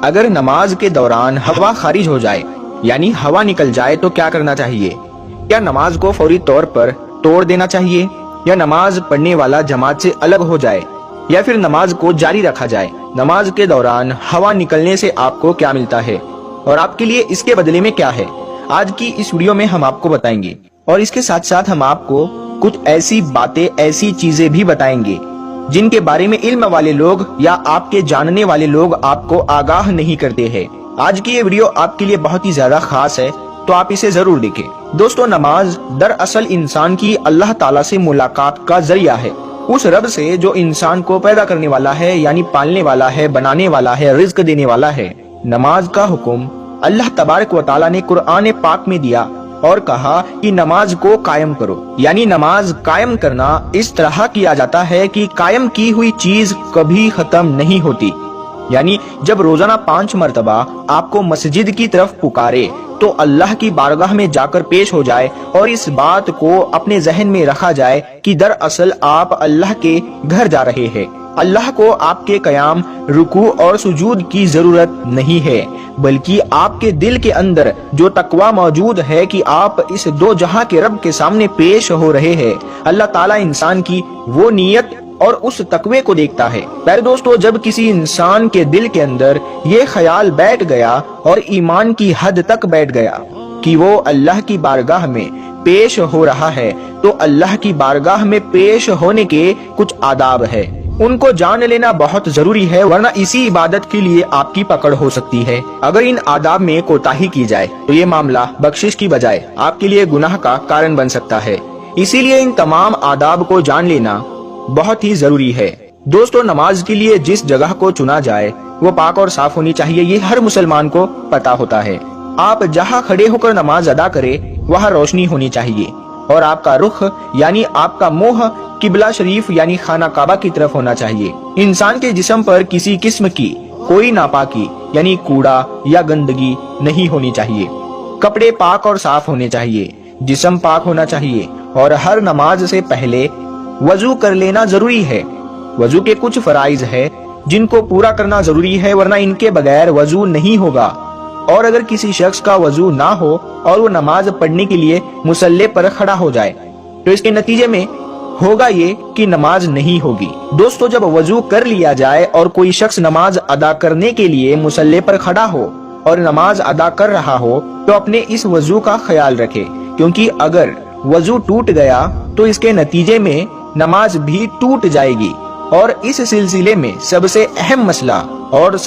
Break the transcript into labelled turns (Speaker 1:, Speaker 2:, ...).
Speaker 1: اگر نماز کے دوران ہوا خارج ہو جائے یعنی ہوا نکل جائے تو کیا کرنا چاہیے؟ کیا نماز کو فوری طور پر توڑ دینا چاہیے، یا نماز پڑھنے والا جماعت سے الگ ہو جائے، یا پھر نماز کو جاری رکھا جائے؟ نماز کے دوران ہوا نکلنے سے آپ کو کیا ملتا ہے اور آپ کے لیے اس کے بدلے میں کیا ہے؟ آج کی اس ویڈیو میں ہم آپ کو بتائیں گے، اور اس کے ساتھ ساتھ ہم آپ کو کچھ ایسی باتیں، ایسی چیزیں بھی بتائیں گے جن کے بارے میں علم والے لوگ یا آپ کے جاننے والے لوگ آپ کو آگاہ نہیں کرتے ہیں۔ آج کی یہ ویڈیو آپ کے لیے بہت ہی زیادہ خاص ہے، تو آپ اسے ضرور دیکھیں۔ دوستو، نماز دراصل انسان کی اللہ تعالیٰ سے ملاقات کا ذریعہ ہے، اس رب سے جو انسان کو پیدا کرنے والا ہے، یعنی پالنے والا ہے، بنانے والا ہے، رزق دینے والا ہے۔ نماز کا حکم اللہ تبارک و تعالیٰ نے قرآن پاک میں دیا اور کہا کہ نماز کو قائم کرو، یعنی نماز قائم کرنا اس طرح کیا جاتا ہے کہ قائم کی ہوئی چیز کبھی ختم نہیں ہوتی، یعنی جب روزانہ 5 مرتبہ آپ کو مسجد کی طرف پکارے تو اللہ کی بارگاہ میں جا کر پیش ہو جائے اور اس بات کو اپنے ذہن میں رکھا جائے کہ دراصل آپ اللہ کے گھر جا رہے ہیں۔ اللہ کو آپ کے قیام، رکوع اور سجود کی ضرورت نہیں ہے، بلکہ آپ کے دل کے اندر جو تقوی موجود ہے کہ آپ اس دو جہاں کے رب کے سامنے پیش ہو رہے ہیں۔ اللہ تعالیٰ انسان کی وہ نیت اور اس تقوی کو دیکھتا ہے۔ پیارے دوستو، جب کسی انسان کے دل کے اندر یہ خیال بیٹھ گیا اور ایمان کی حد تک بیٹھ گیا کہ وہ اللہ کی بارگاہ میں پیش ہو رہا ہے، تو اللہ کی بارگاہ میں پیش ہونے کے کچھ آداب ہے، ان کو جان لینا بہت ضروری ہے، ورنہ اسی عبادت کے لیے آپ کی پکڑ ہو سکتی ہے۔ اگر ان آداب میں کوتاہی کی جائے تو یہ معاملہ بخشش کی بجائے آپ کے لیے گناہ کا کارن بن سکتا ہے۔ اسی لیے ان تمام آداب کو جان لینا بہت ہی ضروری ہے۔ دوستو، نماز کے لیے جس جگہ کو چنا جائے وہ پاک اور صاف ہونی چاہیے، یہ ہر مسلمان کو پتا ہوتا ہے۔ آپ جہاں کھڑے ہو کر نماز ادا کرے وہاں روشنی ہونی چاہیے، اور آپ کا رخ یعنی آپ کا منہ قبلہ شریف یعنی خانہ کعبہ کی طرف ہونا چاہیے۔ انسان کے جسم پر کسی قسم کی کوئی ناپاکی یعنی کوڑا یا گندگی نہیں ہونی چاہیے۔ کپڑے پاک اور صاف ہونے چاہیے، جسم پاک ہونا چاہیے، اور ہر نماز سے پہلے وضو کر لینا ضروری ہے۔ وضو کے کچھ فرائض ہے جن کو پورا کرنا ضروری ہے، ورنہ ان کے بغیر وضو نہیں ہوگا۔ اور اگر کسی شخص کا وضو نہ ہو اور وہ نماز پڑھنے کے لیے مصلی پر کھڑا ہو جائے تو اس کے نتیجے میں ہوگا یہ کہ نماز نہیں ہوگی۔ دوستو، جب وضو کر لیا جائے اور کوئی شخص نماز ادا کرنے کے لیے مصلی پر کھڑا ہو اور نماز ادا کر رہا ہو تو اپنے اس وضو کا خیال رکھے، کیونکہ اگر وضو ٹوٹ گیا تو اس کے نتیجے میں نماز بھی ٹوٹ جائے گی۔ اور اس سلسلے میں سب سے اہم مسئلہ اور